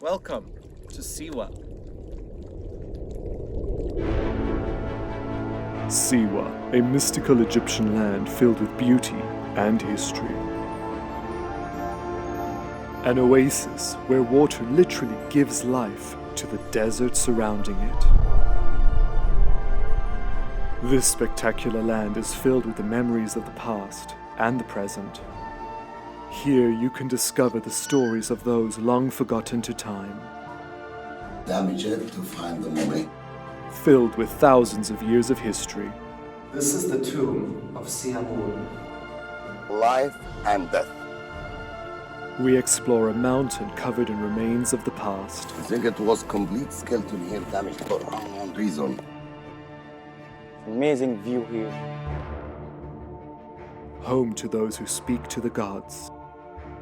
Welcome to Siwa. Siwa, a mystical Egyptian land filled with beauty and history. An oasis where water literally gives life to the desert surrounding it. This spectacular land is filled with the memories of the past and the present. Here you can discover the stories of those long forgotten to time. Damage it to find the mummy. Filled with thousands of years of history. This is the tomb of Siwa. Life and death. We explore a mountain covered in remains of the past. I think it was complete skeleton here damaged for unknown reason. Amazing view here. Home to those who speak to the gods.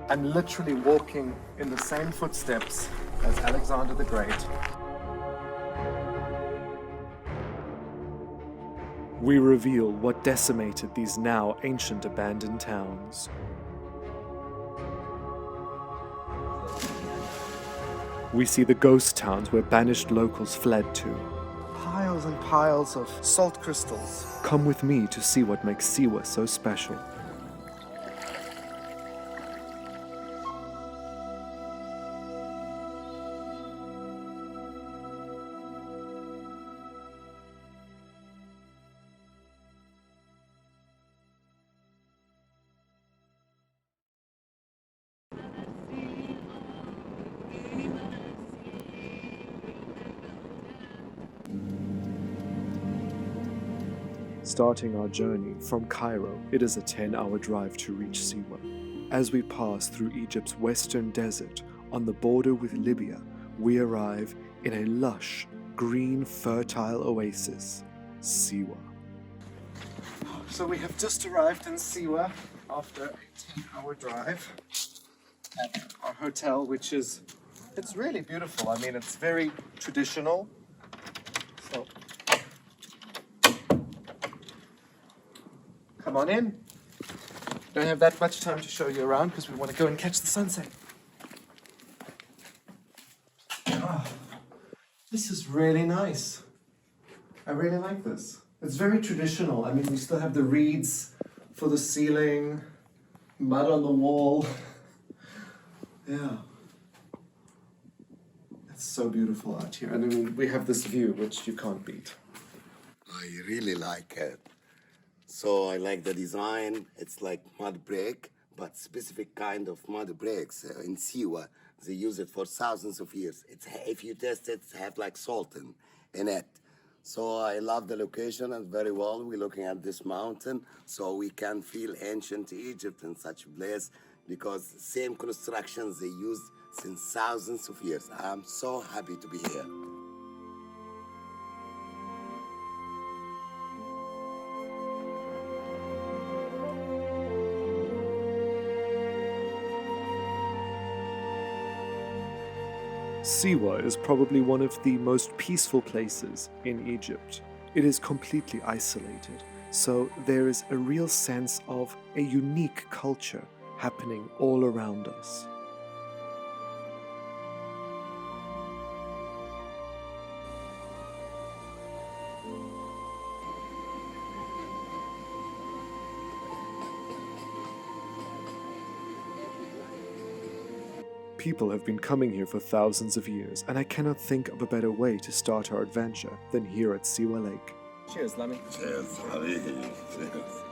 I'm literally walking in the same footsteps as Alexander the Great. We reveal what decimated these now ancient abandoned towns. We see the ghost towns where banished locals fled to. Piles and piles of salt crystals. Come with me to see what makes Siwa so special. Starting our journey from Cairo, it is a 10-hour drive to reach Siwa. As we pass through Egypt's western desert on the border with Libya, we arrive in a lush, green, fertile oasis, Siwa. So we have just arrived in Siwa after a 10-hour drive at our hotel, which is, it's really beautiful. I mean, it's very traditional. So, come on in. Don't have that much time to show you around because we want to go and catch the sunset. Oh, this is really nice. I really like this. It's very traditional. I mean, we still have the reeds for the ceiling, mud on the wall. Yeah. It's so beautiful out here. And I mean, we have this view, which you can't beat. I really like it. So I like the design. It's like mud brick, but specific kind of mud bricks. In Siwa, they use it for thousands of years. It's, if you test it, it have like salt in it. So I love the location and very well. We're looking at this mountain, so we can feel ancient Egypt in such a place because same constructions they used since thousands of years. I'm so happy to be here. Siwa is probably one of the most peaceful places in Egypt. It is completely isolated, so there is a real sense of a unique culture happening all around us. People have been coming here for thousands of years, and I cannot think of a better way to start our adventure than here at Siwa Lake. Cheers, Lemmy. Cheers, Habibi. Cheers.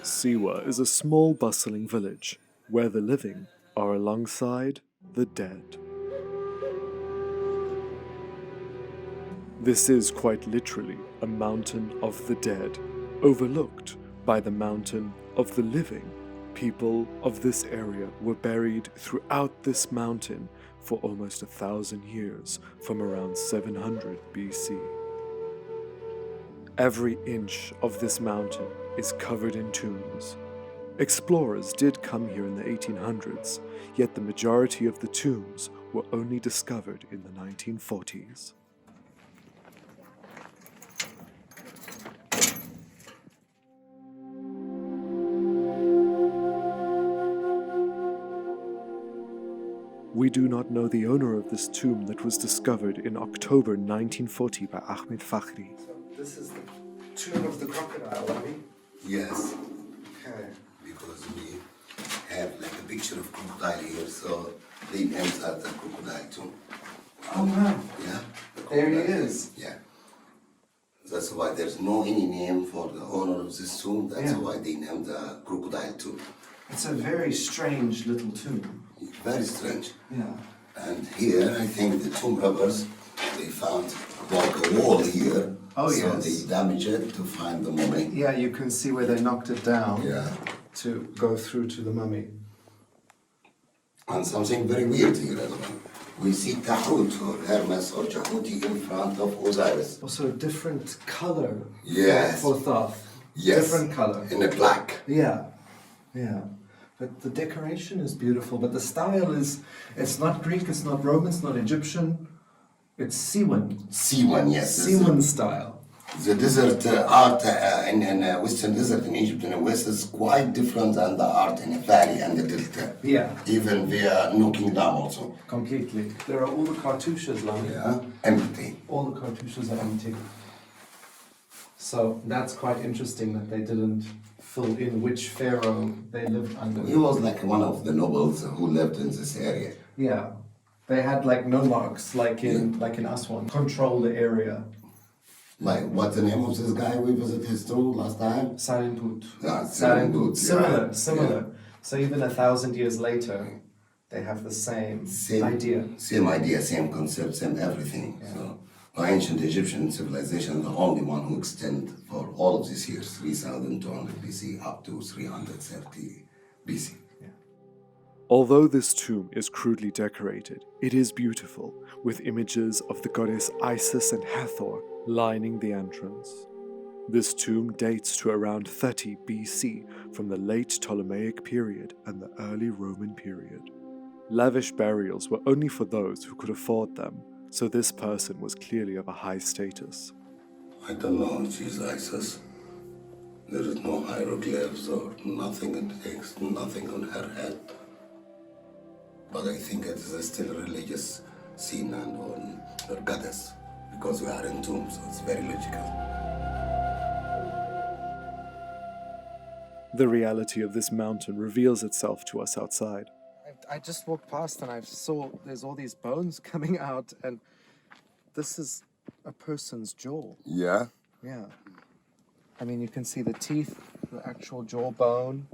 Siwa is a small bustling village where the living are alongside the dead. This is quite literally a mountain of the dead, overlooked by the mountain of the living. People of this area were buried throughout this mountain for almost 1,000 years from around 700 BC. Every inch of this mountain is covered in tombs. Explorers did come here in the 1800s, yet the majority of the tombs were only discovered in the 1940s. We do not know the owner of this tomb that was discovered in October 1940 by Ahmed Fakhri. So this is the tomb of the crocodile, Abi? Yes, Okay. because we have like a picture of crocodile here, so they named that the crocodile tomb. Oh wow. Yeah. There he crocodile. is. Yeah. That's why there's no any name for the owner of this tomb. That's Yeah. why they named the crocodile tomb. It's a very strange little tomb. Very strange. Yeah. And here, I think the tomb robbers, they found like a wall here. Oh, so yes. they damaged it to find the mummy. Yeah, you can see where they knocked it down Yeah. to go through to the mummy. And something very weird here as well. We see Tahut or Hermes or Jehuti in front of Osiris. Also a different color Yes. for Thoth. Yes. Different color. In a black. Yeah. Yeah. But the decoration is beautiful, but the style is, it's not Greek, it's not Roman, it's not Egyptian. It's Siwan. Siwan, yes. Siwan style. The desert art in Western desert in Egypt in the West is quite different than the art in the valley and the delta. Yeah. Even they are knocking down also. Completely. There are all the cartouches, Lani. Yeah. Empty. All the cartouches are empty. So that's quite interesting that they didn't fill in which pharaoh they lived under. He was like one of the nobles who lived in this area. Yeah. They had like nomarchs, like in Aswan, control the area. Like, what's the name of this guy we visited his tomb last time? Salimput. Yeah, Salimput, yeah. Similar. Yeah. So even 1,000 years later, they have the same idea. Same idea, same concept, same everything. Yeah. So, the ancient Egyptian civilization is the only one who extend for all of these years, 3,200 BC up to 330 BC. Although this tomb is crudely decorated, it is beautiful, with images of the goddess Isis and Hathor lining the entrance. This tomb dates to around 30 BC from the late Ptolemaic period and the early Roman period. Lavish burials were only for those who could afford them, so this person was clearly of a high status. I don't know if she's Isis. There is no hieroglyphs or nothing in the text, nothing on her head. But I think it is still a religious scene and on her goddess, because we are in tombs, so it's very logical. The reality of this mountain reveals itself to us outside. I just walked past and I saw there's all these bones coming out, and this is a person's jaw. Yeah? Yeah. I mean, you can see the teeth, the actual jawbone.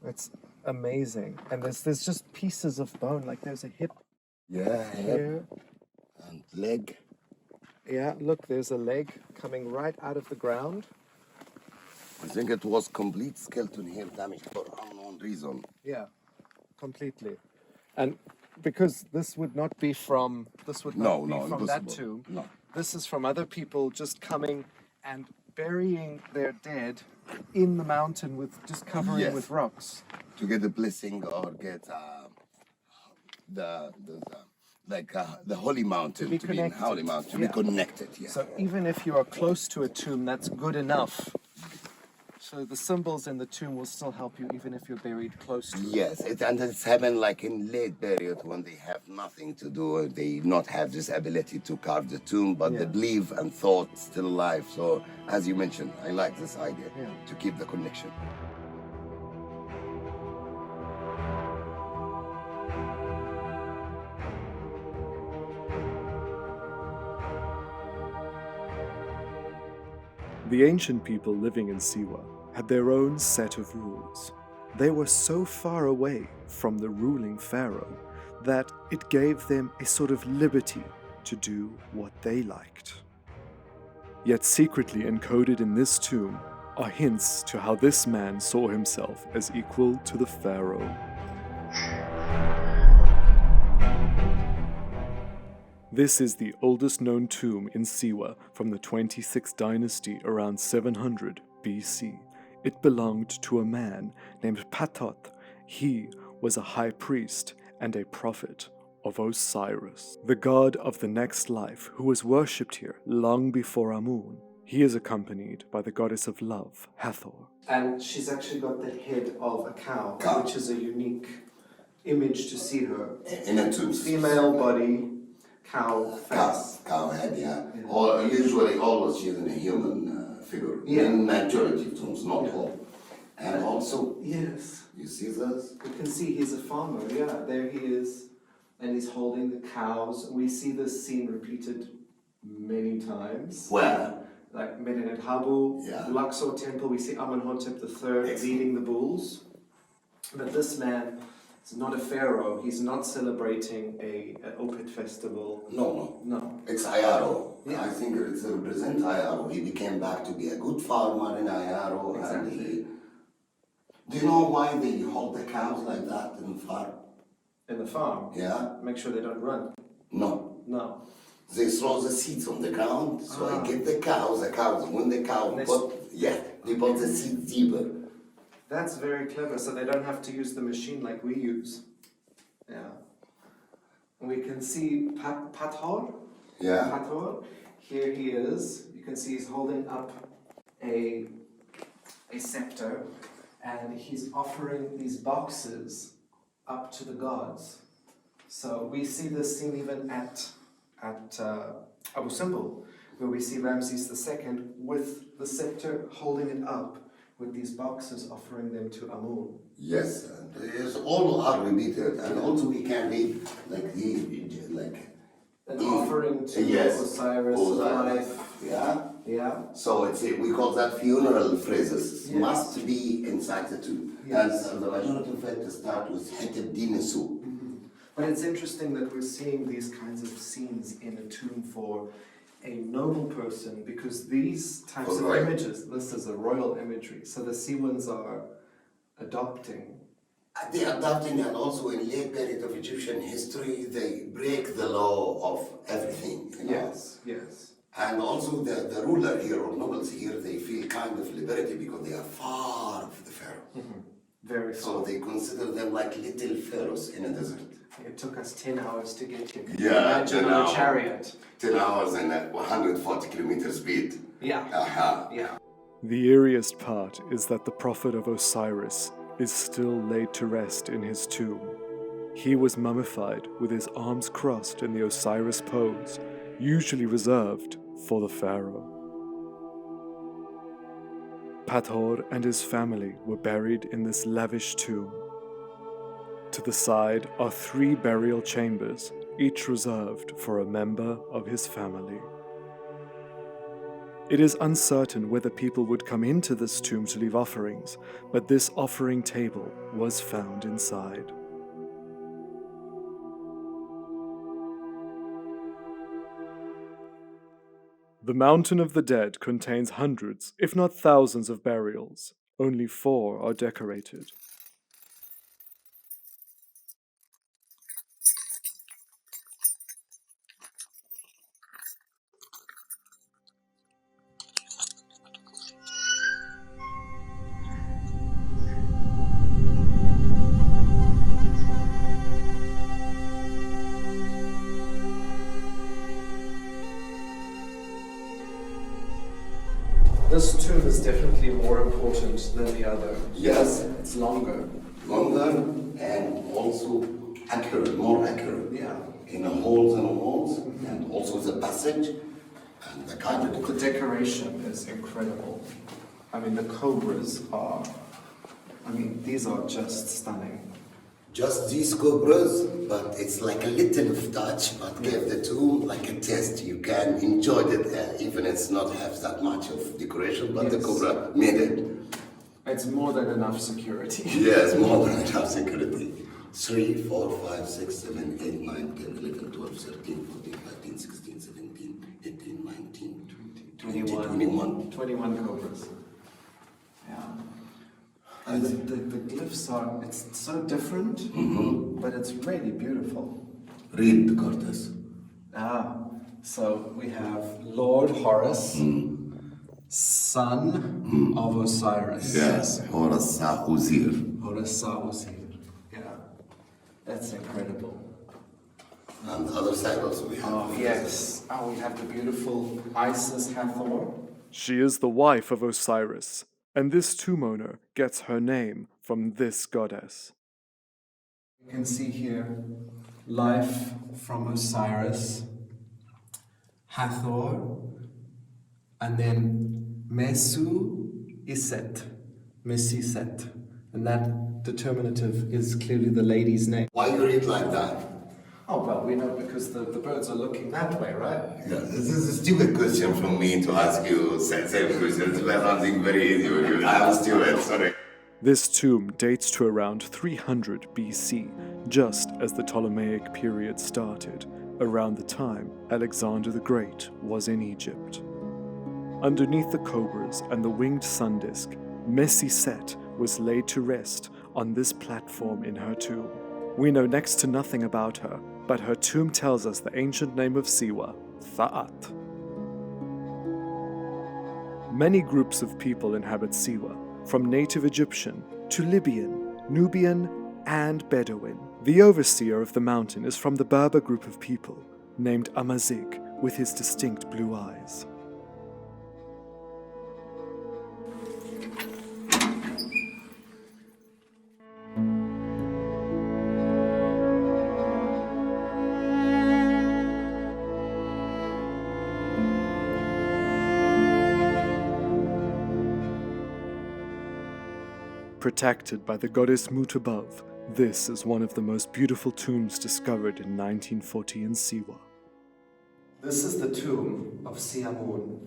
It's amazing. And there's just pieces of bone, like there's a hip Yeah, here. and leg. Yeah, look, there's a leg coming right out of the ground. I think it was complete skeleton here damaged for unknown reason. Yeah, completely. And because this would not be from from that impossible. tomb. No. This is from other people just coming and burying their dead in the mountain with just covering Yes. with rocks. To get a blessing or get the holy mountain, be to be in connected. holy mountain, to Yeah. be connected. Yeah. So even if you are close to a tomb, that's good enough. So the symbols in the tomb will still help you even if you're buried close to it. Yes, and it's happened like in late period when they have nothing to do, they not have this ability to carve the tomb, but the Yeah. belief and thought still alive. So as you mentioned, I like this idea Yeah. to keep the connection. The ancient people living in Siwa had their own set of rules. They were so far away from the ruling pharaoh that it gave them a sort of liberty to do what they liked. Yet secretly encoded in this tomb are hints to how this man saw himself as equal to the pharaoh. This is the oldest known tomb in Siwa from the 26th dynasty around 700 BC. It belonged to a man named Patot. He was a high priest and a prophet of Osiris, the god of the next life, who was worshipped here long before Amun. He is accompanied by the goddess of love, Hathor. And she's actually got the head of a cow, Cow. which is a unique image to see her. In a tomb. Female body, cow face. Cow head, yeah. Or usually always using a human figure. Yeah. In majority of tombs, not Yeah. all. And also, Yes. you see this? You can see he's a farmer, yeah, there he is. And he's holding the cows. We see this scene repeated many times. Where? Like Medinet Habu, Yeah. Luxor Temple, we see Amenhotep III leading the bulls. But this man is not a pharaoh, he's not celebrating a Opet festival. No. No. It's Ayaro. Yeah. I think it represents Ayaro. He became back to be a good farmer in Ayaro. Exactly. And do you know why they hold the cows like that in farm? In the farm. Yeah? Make sure they don't run. No. No. They throw the seeds on the ground, so I get the cows, when the cow They they put the seed deeper. That's very clever, so they don't have to use the machine like we use. Yeah. And we can see Pathor. Yeah. Pathor. Here he is. You can see he's holding up a scepter, and he's offering these boxes up to the gods. So we see this scene even at Abu Simbel, where we see Ramses II with the scepter holding it up with these boxes, offering them to Amun. Yes, and all are repeated, and also we can read An offering to yes, Osiris of life. Yeah. Yeah. So we call that funeral phrases. Yes. Must be inside the tomb. Yes. And the majority of it start with Hetep Dinasu. But it's interesting that we're seeing these kinds of scenes in a tomb for a noble person, because these types of Right. images, this is a royal imagery, so the Siwans are adopting. They are adopting, and also in late period of Egyptian history, they break the law of everything. You know? Yes. And also the ruler here, or nobles here, they feel kind of liberty because they are far of the pharaoh. Very So so. they consider them like little pharaohs in a desert. It took us 10 hours to get here. Yeah, Imagine 10 on a hours. chariot. 10 hours and 140 kilometer speed. Yeah. Aha. Yeah. The eeriest part is that the prophet of Osiris is still laid to rest in his tomb. He was mummified with his arms crossed in the Osiris pose, usually reserved for the pharaoh. Pathor and his family were buried in this lavish tomb. To the side are 3 burial chambers, each reserved for a member of his family. It is uncertain whether people would come into this tomb to leave offerings, but this offering table was found inside. The Mountain of the Dead contains hundreds, if not thousands, of burials. Only 4 are decorated. This tomb is definitely more important than the other. Yes. It's longer. Longer and also accurate, more accurate. Yeah. In the holes and walls, and also the passage and the kind of The decoration is incredible. I mean, the cobras are, these are just stunning. just these cobras, but it's like a little of touch, but give the tomb like a test. You can enjoy it, even it's not have that much of decoration, but the Yes. cobra made it. It's more than enough security. Yes, more than enough security. 3, 4, 5, 6, 7, 8, 9, 10, 11, 12, 13, 14, 15, 16, 17, 18, 19, 20, 21. 21 cobras. Yeah. And the glyphs are, it's so different, but it's really beautiful. Read, Cortes. So we have Lord Horus, son of Osiris. Yes, Horus Sa-Uzir. Horus Sa-Uzir. Yeah, that's incredible. And the other side also we have. Oh, yes. Oh, we have the beautiful Isis Hathor. She is the wife of Osiris, and this tomb owner gets her name from this goddess. You can see here life from Osiris, Hathor, and then Mesu Iset, Mesiset. And that determinative is clearly the lady's name. Why you read like that? Oh, well, we know because the birds are looking that way, right? Yeah, this is a stupid question from me to ask you same question. It's something very easy with you. I am stupid, sorry. This tomb dates to around 300 BC, just as the Ptolemaic period started, around the time Alexander the Great was in Egypt. Underneath the cobras and the winged sun disk, Mesiset was laid to rest on this platform in her tomb. We know next to nothing about her, but her tomb tells us the ancient name of Siwa, Tha'at. Many groups of people inhabit Siwa, from native Egyptian to Libyan, Nubian, and Bedouin. The overseer of the mountain is from the Berber group of people, named Amazigh, with his distinct blue eyes. Protected by the goddess Mut above, this is one of the most beautiful tombs discovered in 1940 in Siwa. This is the tomb of Siamun,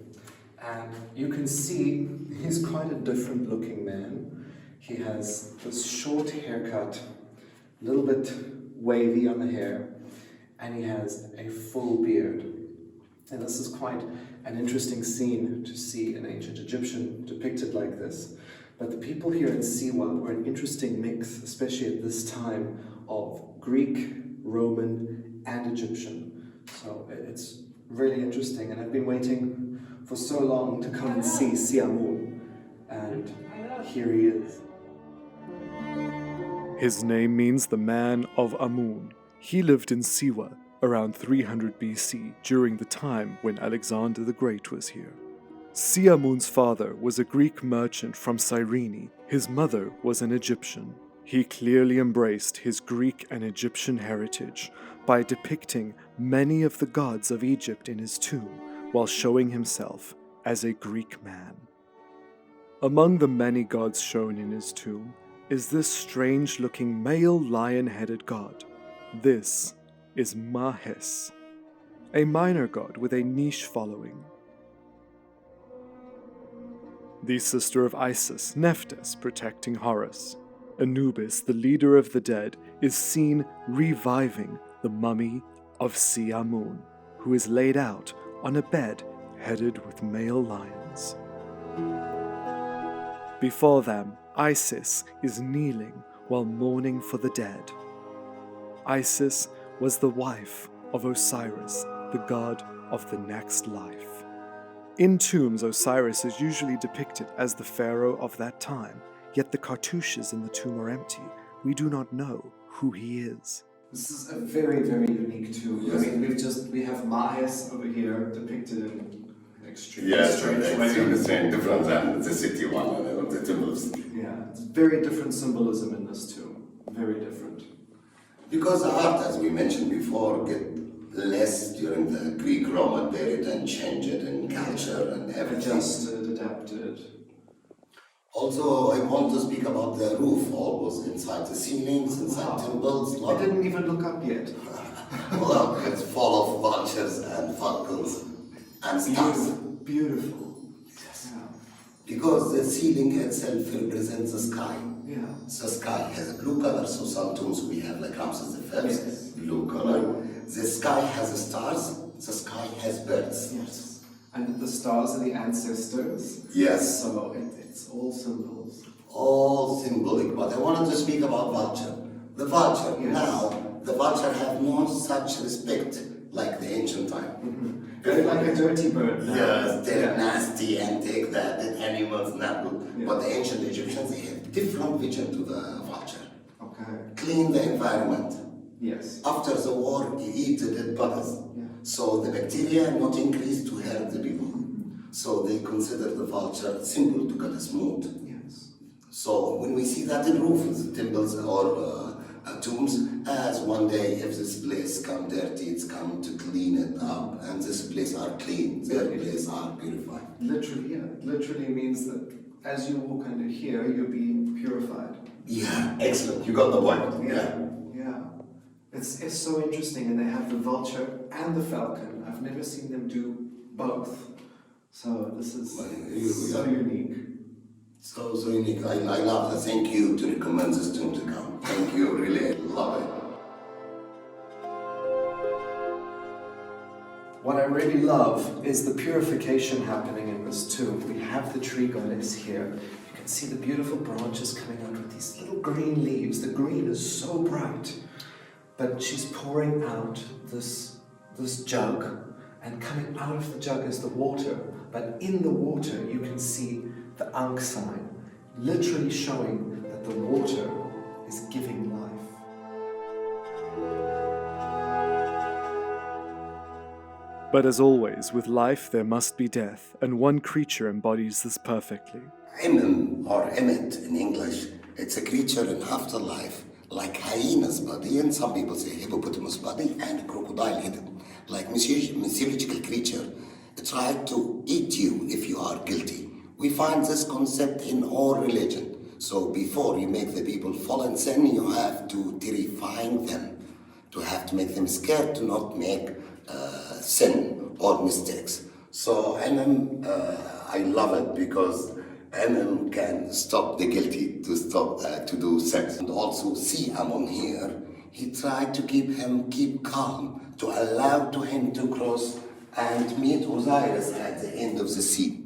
and you can see he's quite a different looking man. He has this short haircut, a little bit wavy on the hair, and he has a full beard. And this is quite an interesting scene to see an ancient Egyptian depicted like this. But the people here in Siwa were an interesting mix, especially at this time, of Greek, Roman, and Egyptian. So it's really interesting, and I've been waiting for so long to come and see Siamun, and here he is. His name means the man of Amun. He lived in Siwa around 300 BC during the time when Alexander the Great was here. Siamun's father was a Greek merchant from Cyrene. His mother was an Egyptian. He clearly embraced his Greek and Egyptian heritage by depicting many of the gods of Egypt in his tomb while showing himself as a Greek man. Among the many gods shown in his tomb is this strange-looking male lion-headed god. This is Mahes, a minor god with a niche following. The sister of Isis, Nephthys, protecting Horus. Anubis, the leader of the dead, is seen reviving the mummy of Siamun, who is laid out on a bed headed with male lions. Before them, Isis is kneeling while mourning for the dead. Isis was the wife of Osiris, the god of the next life. In tombs, Osiris is usually depicted as the pharaoh of that time, yet the cartouches in the tomb are empty. We do not know who he is. This is a very, very unique tomb. Yes. I mean, we have Mahes over here depicted in an extremely Yes, strange it's way. different than the city one and the temples. Yeah, it's very different symbolism in this tomb. Very different. Because the art, as we mentioned before, get less during the Greek-Roman period and change it in culture and everything. Adjusted, adapted. Also, I want to speak about the roof, almost inside the ceilings, inside temples. I didn't even look up yet. Look, it's full of vultures and falcons and stars. Beautiful. Yes. Yeah. Because the ceiling itself represents the sky. Yeah. The sky has a blue color, so some tombs we have like Ramses I, Yes. blue color. The sky has stars, the sky has birds. Yes. And the stars are the ancestors. Yes. So it's all symbols. All symbolic, but I wanted to speak about vulture. The vulture, Yes. now, the vulture have no such respect like the ancient time. Very like a dirty bird now. Yes, they're nasty and take the dead animals, not good. Yeah. But the ancient Egyptians, they have different vision to the vulture. Okay. Clean the environment. Yes. After the war, he eat the dead bodies. Yeah. So the bacteria not increase to hurt the people. So they consider the vulture simple to cut smooth. Yes. So when we see that in roofs, temples or tombs, as one day if this place come dirty, it's come to clean it up, and this place are clean, their place are purified. Literally, yeah. It literally means that as you walk under here, you're being purified. Yeah, excellent. You got the point. Yeah. Yeah. It's so interesting, and they have the vulture and the falcon. I've never seen them do both. So this is so unique. So unique. I love it. Thank you to recommend this tomb to come. Thank you. Really, I love it. What I really love is the purification happening in this tomb. We have the tree goddess here. You can see the beautiful branches coming out with these little green leaves. The green is so bright. But she's pouring out this jug, and coming out of the jug is the water. But in the water you can see the Ankh sign, literally showing that the water is giving life. But as always, with life there must be death, and one creature embodies this perfectly. Emem, or emmet in English, it's a creature in afterlife, like hyena's body, and some people say hippopotamus body, and crocodile head, like mythological creature. It tries to eat you if you are guilty. We find this concept in all religion. So before you make the people fall in sin, you have to terrify them, to have to make them scared to not make sin or mistakes. So Emem, I love it because Emem can stop the guilty to stop to do sins. And also Siwa here, he tried to keep calm, to allow to him to cross and meet Osiris at the end of the sea.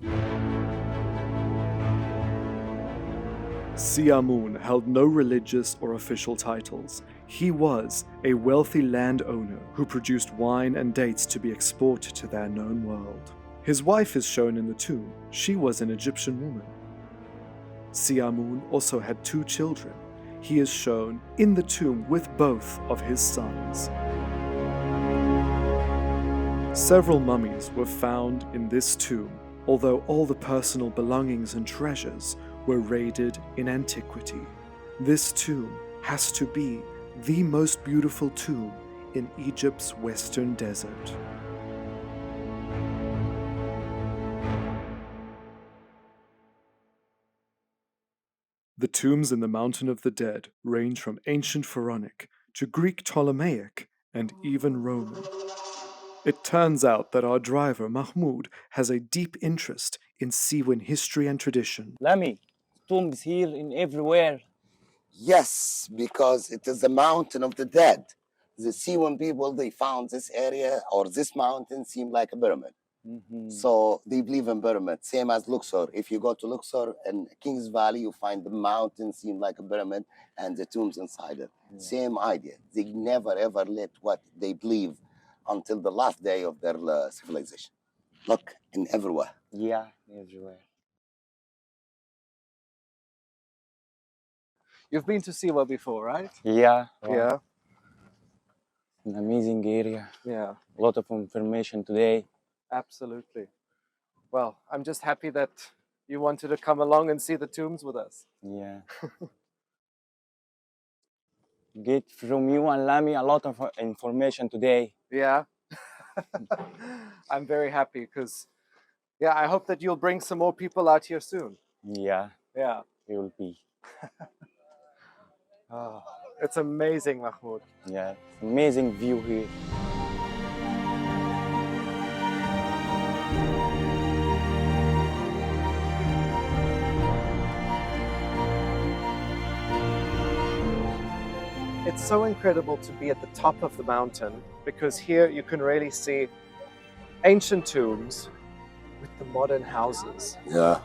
Siwa held no religious or official titles. He was a wealthy landowner who produced wine and dates to be exported to the unknown world. His wife is shown in the tomb. She was an Egyptian woman. Siwa also had 2 children. He is shown in the tomb with both of his sons. Several mummies were found in this tomb, although all the personal belongings and treasures were raided in antiquity. This tomb has to be the most beautiful tomb in Egypt's western desert. The tombs in the Mountain of the Dead range from ancient Pharaonic to Greek Ptolemaic and even Roman. It turns out that our driver, Mahmoud, has a deep interest in Siwan history and tradition. Lamy, tombs here in everywhere. Yes, because it is the mountain of the dead. The Siwan people, they found this area or this mountain seemed like a pyramid. So they believe in pyramid, same as Luxor. If you go to Luxor in King's Valley, you find the mountain seem like a pyramid and the tombs inside it. Yeah. Same idea. They never ever let what they believe until the last day of their civilization. Look, in everywhere. Yeah, everywhere. You've been to Siwa before, right? Yeah. Wow. Yeah. An amazing area. Yeah. A lot of information today. Absolutely. Well, I'm just happy that you wanted to come along and see the tombs with us. Yeah. Get from you and Lamy a lot of information today. Yeah. I'm very happy because, yeah, I hope that you'll bring some more people out here soon. Yeah. Yeah. It will be. Oh, it's amazing, Mahmoud. Yeah. Amazing view here. It's so incredible to be at the top of the mountain because here you can really see ancient tombs with the modern houses. Yeah.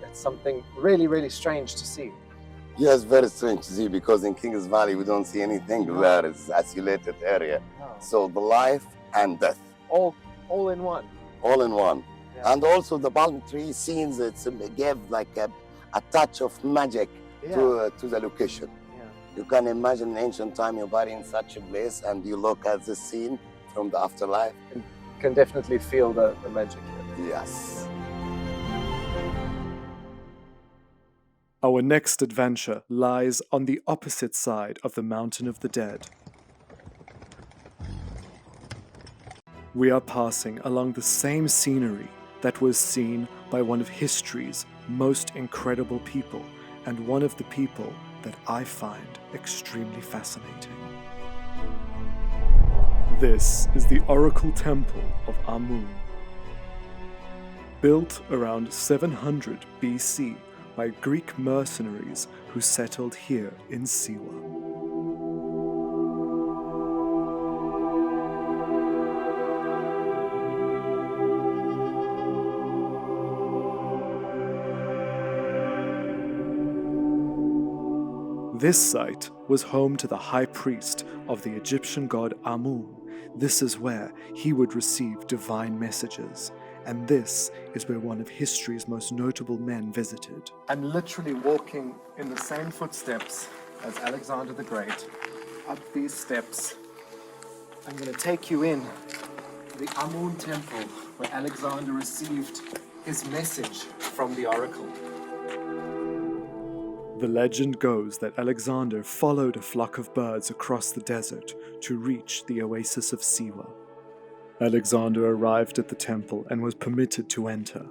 It's something really, really strange to see. Yes, very strange to see because in King's Valley we don't see anything there. It's an isolated area. Oh. So the life and death, All in one. all in one. Yeah. And also the palm tree scenes, it gave like a touch of magic to the location. Yeah. You can imagine in ancient time you body in such a place and you look at the scene from the afterlife. Can definitely feel the magic here. Yes. Our next adventure lies on the opposite side of the Mountain of the Dead. We are passing along the same scenery that was seen by one of history's most incredible people, and one of the people that I find extremely fascinating. This is the Oracle Temple of Amun. Built around 700 BC by Greek mercenaries who settled here in Siwa. This site was home to the high priest of the Egyptian god Amun. This is where he would receive divine messages, and this is where one of history's most notable men visited. I'm literally walking in the same footsteps as Alexander the Great, up these steps. I'm going to take you in to the Amun temple where Alexander received his message from the oracle. The legend goes that Alexander followed a flock of birds across the desert to reach the oasis of Siwa. Alexander arrived at the temple and was permitted to enter.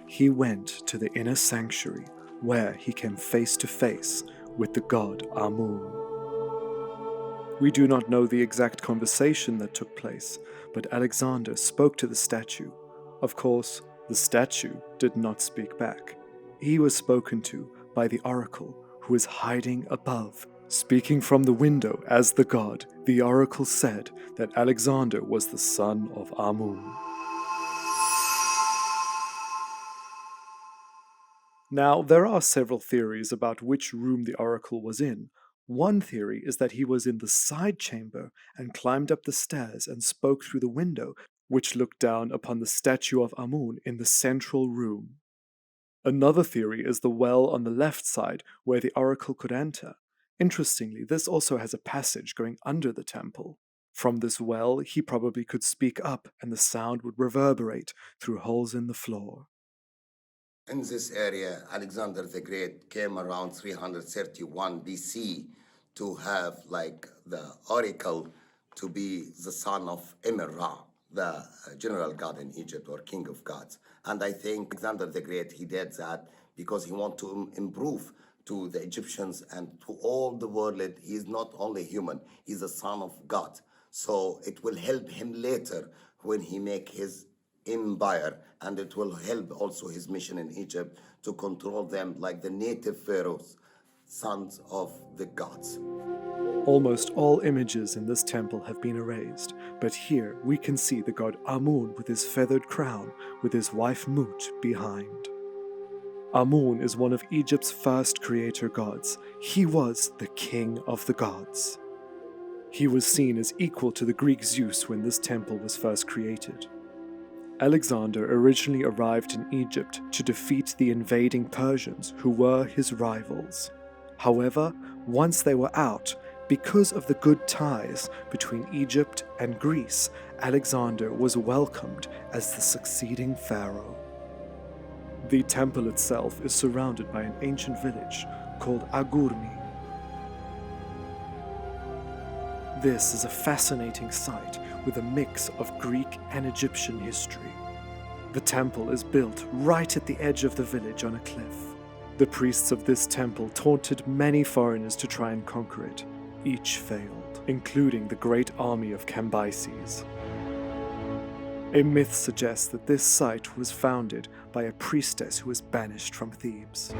He went to the inner sanctuary where he came face to face with the god Amun. We do not know the exact conversation that took place, but Alexander spoke to the statue. Of course, the statue did not speak back. He was spoken to by the oracle, who is hiding above. Speaking from the window as the god, the oracle said that Alexander was the son of Amun. Now, there are several theories about which room the oracle was in. One theory is that he was in the side chamber and climbed up the stairs and spoke through the window, which looked down upon the statue of Amun in the central room. Another theory is the well on the left side where the oracle could enter. Interestingly, this also has a passage going under the temple. From this well, he probably could speak up and the sound would reverberate through holes in the floor. In this area, Alexander the Great came around 331 BC to have like the oracle to be the son of Emir-Ra, the general god in Egypt or king of gods. And I think Alexander the Great, he did that because he wanted to improve to the Egyptians and to all the world. He is not only human, he's a son of God. So it will help him later when he make his empire, and it will help also his mission in Egypt to control them like the native pharaohs, sons of the gods. Almost all images in this temple have been erased, but here we can see the god Amun with his feathered crown, with his wife Mut behind. Amun is one of Egypt's first creator gods. He was the king of the gods. He was seen as equal to the Greek Zeus when this temple was first created. Alexander originally arrived in Egypt to defeat the invading Persians, who were his rivals. However, once they were out, because of the good ties between Egypt and Greece, Alexander was welcomed as the succeeding pharaoh. The temple itself is surrounded by an ancient village called Agurmi. This is a fascinating site with a mix of Greek and Egyptian history. The temple is built right at the edge of the village on a cliff. The priests of this temple taunted many foreigners to try and conquer it. Each failed, including the great army of Cambyses. A myth suggests that this site was founded by a priestess who was banished from Thebes.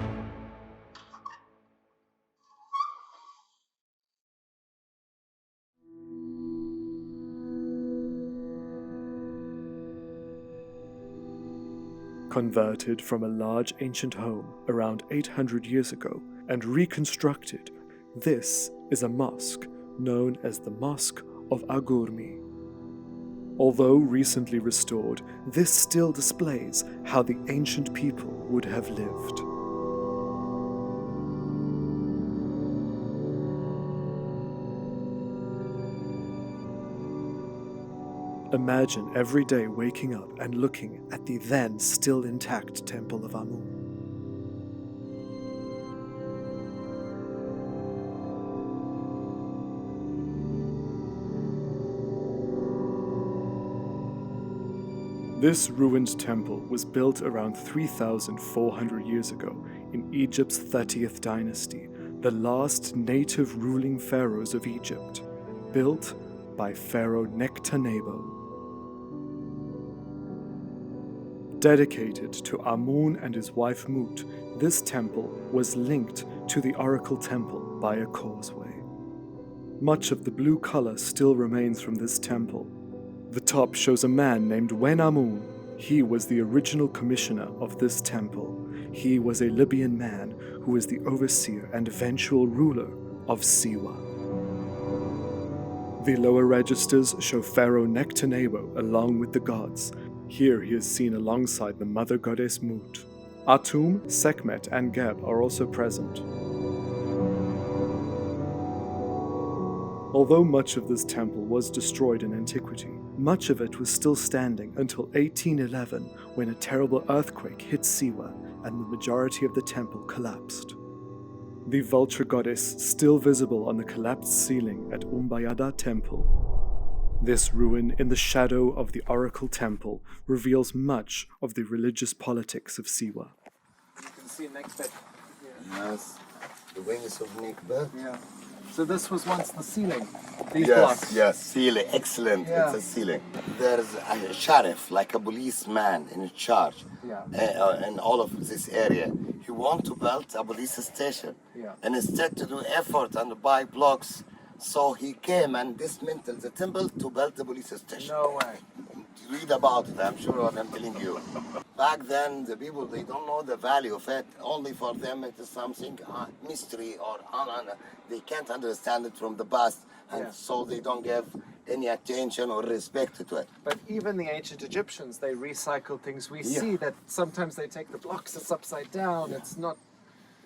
Converted from a large ancient home around 800 years ago and reconstructed, this is a mosque known as the Mosque of Agurmi. Although recently restored, this still displays how the ancient people would have lived. Imagine every day waking up and looking at the then still intact Temple of Amun. This ruined temple was built around 3,400 years ago in Egypt's 30th dynasty, the last native ruling pharaohs of Egypt, built by Pharaoh Nectanebo. Dedicated to Amun and his wife Mut, this temple was linked to the Oracle Temple by a causeway. Much of the blue color still remains from this temple. The top shows a man named Wen Amun. He was the original commissioner of this temple. He was a Libyan man who was the overseer and eventual ruler of Siwa. The lower registers show Pharaoh Nectanebo along with the gods. Here he is seen alongside the mother goddess Mut. Atum, Sekhmet, and Geb are also present. Although much of this temple was destroyed in antiquity, much of it was still standing until 1811, when a terrible earthquake hit Siwa and the majority of the temple collapsed. The vulture goddess still visible on the collapsed ceiling at Umbayada Temple. This ruin in the shadow of the Oracle Temple reveals much of the religious politics of Siwa. You can see Nekbet. Yes, the wings of Nikbet. Yeah. So this was once the ceiling. These Yes, blocks. yes, ceiling, excellent. Yeah. It's a ceiling. There's a sheriff, like a policeman in charge, Yeah. in all of this area. He want to build a police station, Yeah. and instead to do effort and buy blocks, so he came and dismantled the temple to build the police station. No way. Read about it, I'm sure what I'm telling you. Back then, the people, they don't know the value of it. Only for them, it is something mystery or they can't understand it from the past, and Yeah. so they don't give any attention or respect to it. But even the ancient Egyptians, they recycle things. We Yeah. see that sometimes they take the blocks, it's upside down, it's not.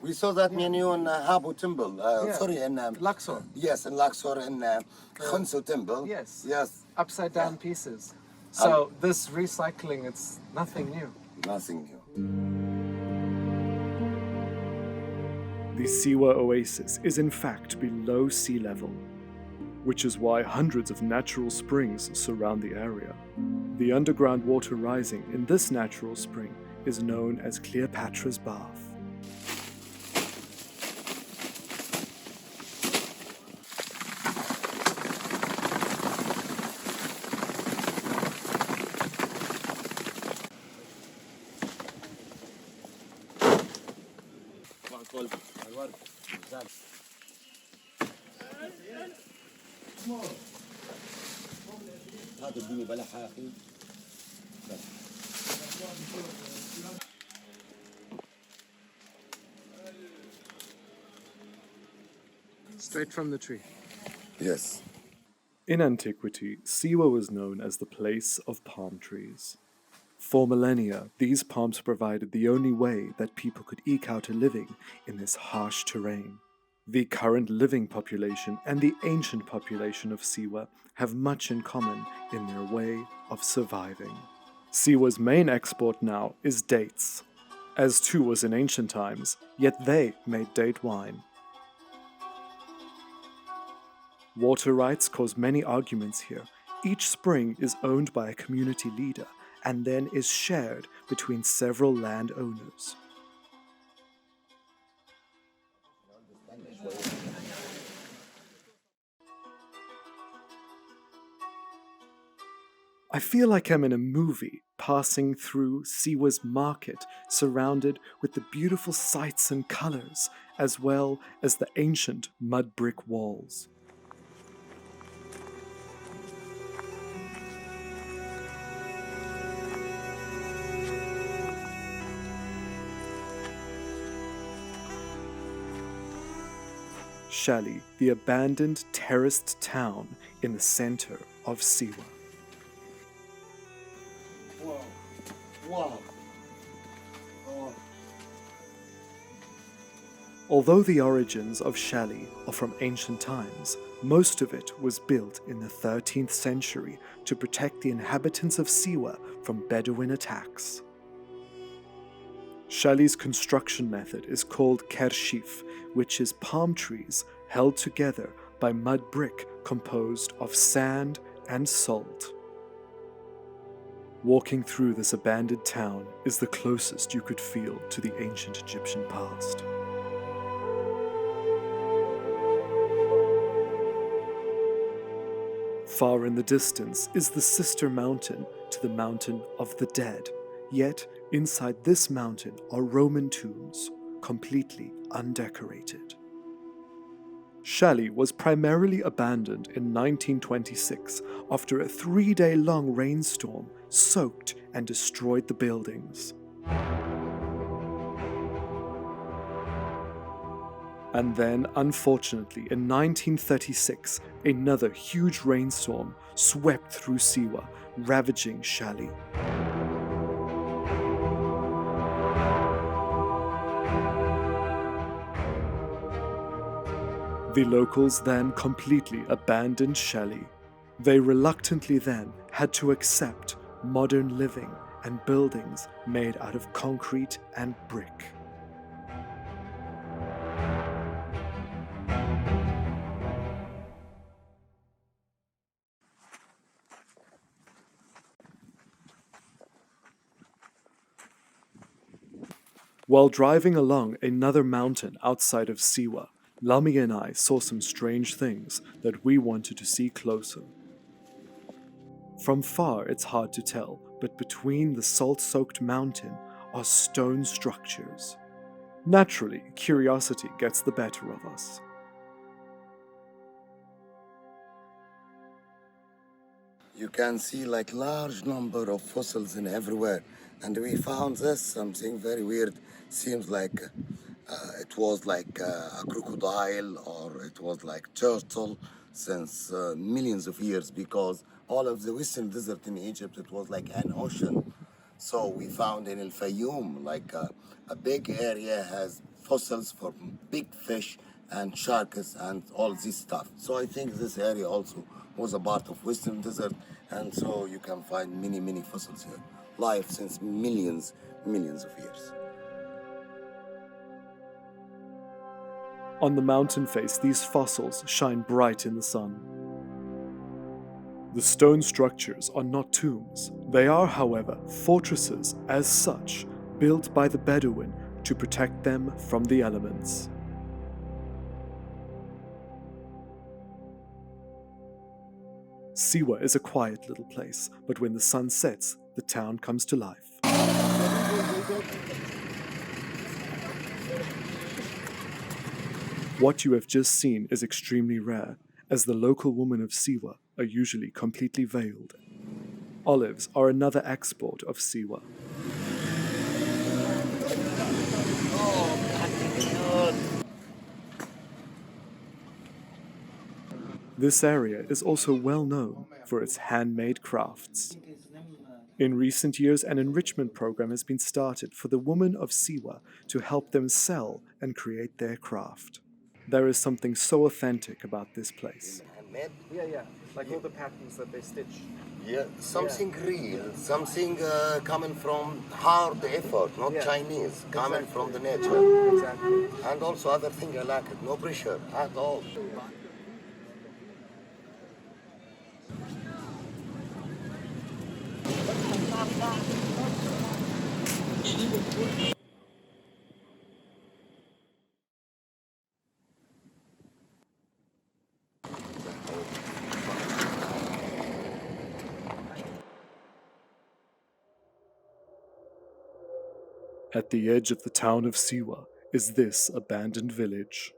We saw that menu in Habu Temple. Yeah. Sorry, in Luxor. Yes, in Luxor, in Khunsu Temple. Yes. Yes. Upside down pieces. So this recycling, it's nothing new. Nothing new. The Siwa Oasis is in fact below sea level, which is why hundreds of natural springs surround the area. The underground water rising in this natural spring is known as Cleopatra's Bath. Straight from the tree. Yes. In antiquity, Siwa was known as the place of palm trees. For millennia, these palms provided the only way that people could eke out a living in this harsh terrain. The current living population and the ancient population of Siwa have much in common in their way of surviving. Siwa's main export now is dates, as too was in ancient times, yet they made date wine. Water rights cause many arguments here. Each spring is owned by a community leader and then is shared between several landowners. I feel like I'm in a movie passing through Siwa's market, surrounded with the beautiful sights and colors, as well as the ancient mud brick walls. Shali, the abandoned terraced town in the center of Siwa. Wow. Oh. Although the origins of Shali are from ancient times, most of it was built in the 13th century to protect the inhabitants of Siwa from Bedouin attacks. Shali's construction method is called kershif, which is palm trees held together by mud brick composed of sand and salt. Walking through this abandoned town is the closest you could feel to the ancient Egyptian past. Far in the distance is the sister mountain to the Mountain of the Dead, yet inside this mountain are Roman tombs, completely undecorated. Shali was primarily abandoned in 1926 after a 3-day-long rainstorm soaked and destroyed the buildings. And then, unfortunately, in 1936, another huge rainstorm swept through Siwa, ravaging Shali. The locals then completely abandoned Shali. They reluctantly then had to accept modern living and buildings made out of concrete and brick. While driving along another mountain outside of Siwa, Lami and I saw some strange things that we wanted to see closer. From far, it's hard to tell, but between the salt-soaked mountain are stone structures. Naturally, curiosity gets the better of us. You can see like large number of fossils in everywhere, and we found this something very weird. Seems like it was like a crocodile, or it was like turtle since millions of years, because all of the western desert in Egypt, it was like an ocean. So we found in El Fayoum like a big area has fossils for big fish and sharks and all this stuff. So I think this area also was a part of western desert, and so you can find many fossils here. Life since millions of years. On the mountain face, these fossils shine bright in the sun. The stone structures are not tombs. They are, however, fortresses as such, built by the Bedouin to protect them from the elements. Siwa is a quiet little place, but when the sun sets, the town comes to life. What you have just seen is extremely rare, as the local women of Siwa are usually completely veiled. Olives are another export of Siwa. This area is also well known for its handmade crafts. In recent years, an enrichment program has been started for the women of Siwa to help them sell and create their craft. There is something so authentic about this place. Yeah. Like all the patterns that they stitch. Yeah, something real, something coming from hard effort, not Chinese, coming from the nature. Exactly. And also other thing I like it, no pressure at all. At the edge of the town of Siwa is this abandoned village.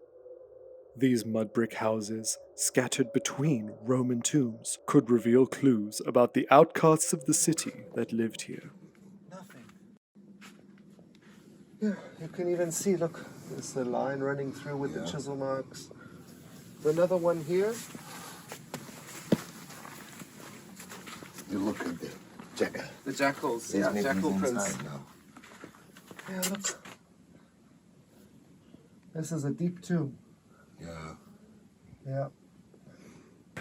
These mud brick houses, scattered between Roman tombs, could reveal clues about the outcasts of the city that lived here. Nothing. Yeah, you can even see, look, there's the line running through with the chisel marks. Another one here. You look at the checker. The jackals, There's yeah, maybe jackal he's prints. inside now. Yeah, look. This is a deep tomb. Yeah. Yeah.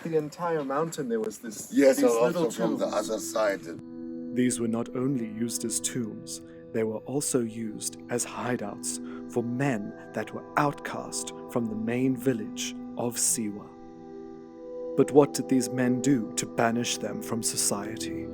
The entire mountain there was this. Yes, these and little also from the tombs. other side. These were not only used as tombs, they were also used as hideouts for men that were outcast from the main village of Siwa. But what did these men do to banish them from society?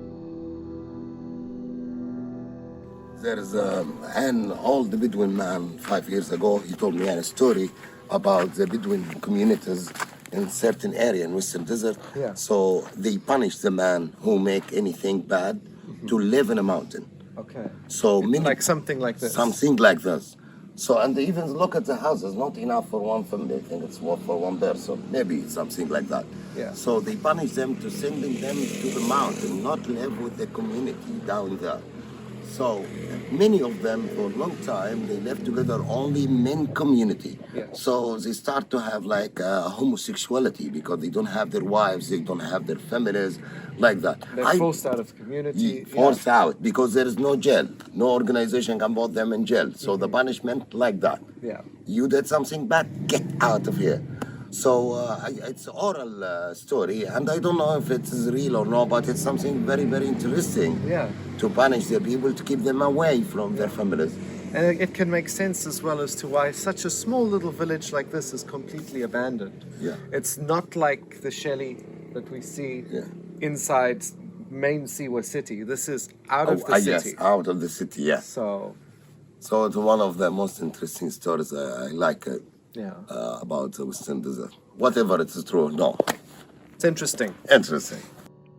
There's an old Bedouin man 5 years ago. He told me a story about the Bedouin communities in certain area in Western Desert. Yeah. So they punish the man who make anything bad to live in a mountain. Okay. So many Like something like this. something like this. So and they even look at the houses, not enough for one family. I think it's for one person, maybe something like that. Yeah. So they punish them to sending them to the mountain, not live with the community down there. So many of them for a long time they live together only men community. Yeah. So they start to have like homosexuality because they don't have their wives, they don't have their families, like that. They're forced out of the community. Forced out because there is no jail, no organization can put them in jail. So the punishment like that. Yeah. You did something bad, get out of here. So it's oral story, and I don't know if it is real or not, but it's something very, very interesting. Yeah. To punish the people, to keep them away from their families. And it can make sense as well as to why such a small little village like this is completely abandoned. Yeah. It's not like the Shelley that we see Yeah. inside main Siwa city. This is out of the city. Yes, out of the city, yes. So, So it's one of the most interesting stories. I like it yeah. about the Western Desert. Whatever it is true, no. It's interesting. Interesting.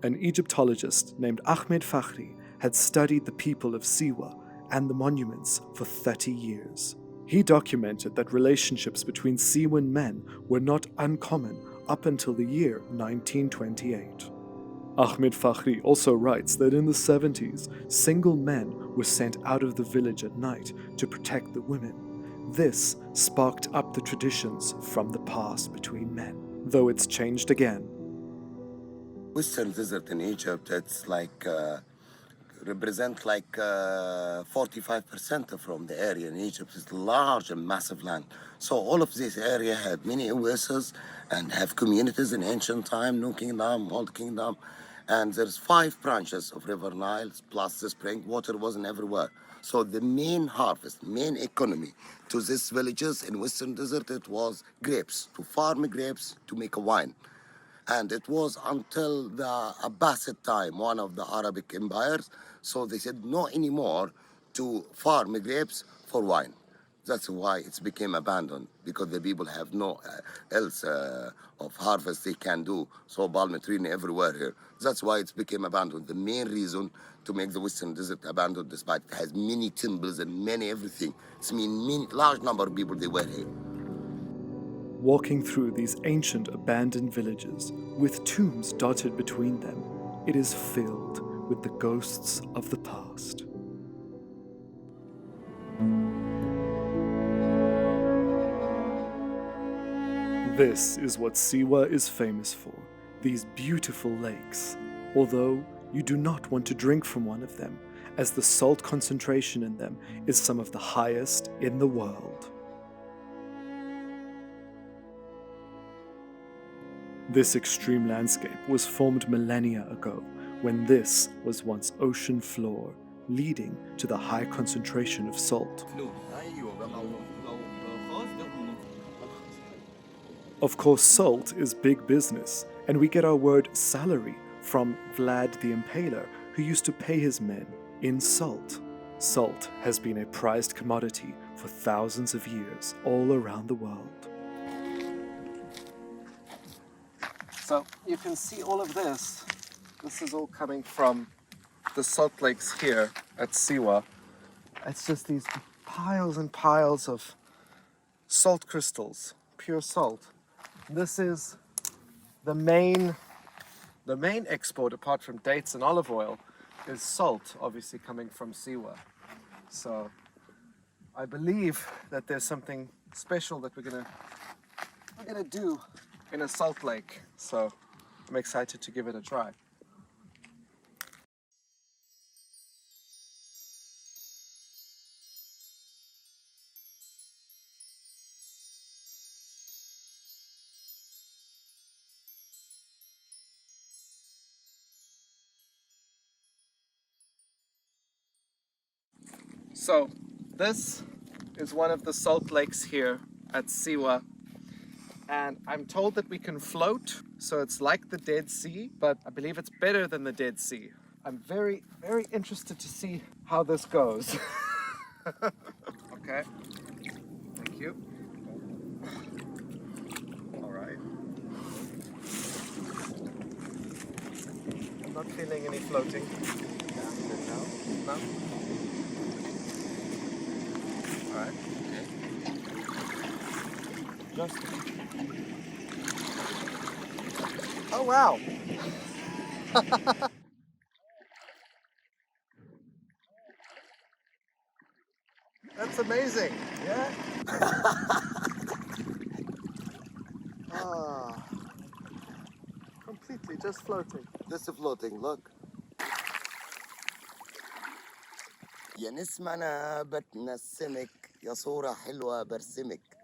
An Egyptologist named Ahmed Fakhri had studied the people of Siwa and the monuments for 30 years. He documented that relationships between Siwan men were not uncommon up until the year 1928. Ahmed Fakhri also writes that in the 70s, single men were sent out of the village at night to protect the women. This sparked up the traditions from the past between men, though it's changed again. Western Desert in Egypt, it's like represent like 45% from the area in Egypt. It's large and massive land. So all of this area had many oases and have communities in ancient time, New Kingdom, Old Kingdom. And there's 5 branches of River Nile, plus the spring. Water wasn't everywhere. So the main harvest, main economy to these villages in Western Desert, it was grapes, to farm grapes to make a wine. And it was until the Abbasid time, one of the Arabic empires. So they said no anymore to farm grapes for wine. That's why it's became abandoned, because the people have no else of harvest they can do. So palm tree everywhere here. That's why it's became abandoned. The main reason to make the Western Desert abandoned, despite it has many temples and many everything. It's mean large number of people they were here. Walking through these ancient abandoned villages, with tombs dotted between them, it is filled with the ghosts of the past. This is what Siwa is famous for, these beautiful lakes, although you do not want to drink from one of them, as the salt concentration in them is some of the highest in the world. This extreme landscape was formed millennia ago, when this was once ocean floor, leading to the high concentration of salt. Of course, salt is big business, and we get our word salary from Vlad the Impaler, who used to pay his men in salt. Salt has been a prized commodity for thousands of years all around the world. So you can see all of this. This is all coming from the salt lakes here at Siwa. It's just these piles and piles of salt crystals, pure salt. This is the main export, apart from dates and olive oil, is salt, obviously coming from Siwa. So I believe that there's something special that we're gonna do in a salt lake. So I'm excited to give it a try. So, this is one of the salt lakes here at Siwa. And I'm told that we can float, so it's like the Dead Sea, but I believe it's better than the Dead Sea. I'm very, very interested to see how this goes. Okay. Thank you. All right. I'm not feeling any floating. Yeah, good now. No? All right. Just Oh, wow. That's amazing. Yeah. Ah, completely just floating. Just floating, look. يا نسمة أنا بتنسمك يا صورة حلوة برسمك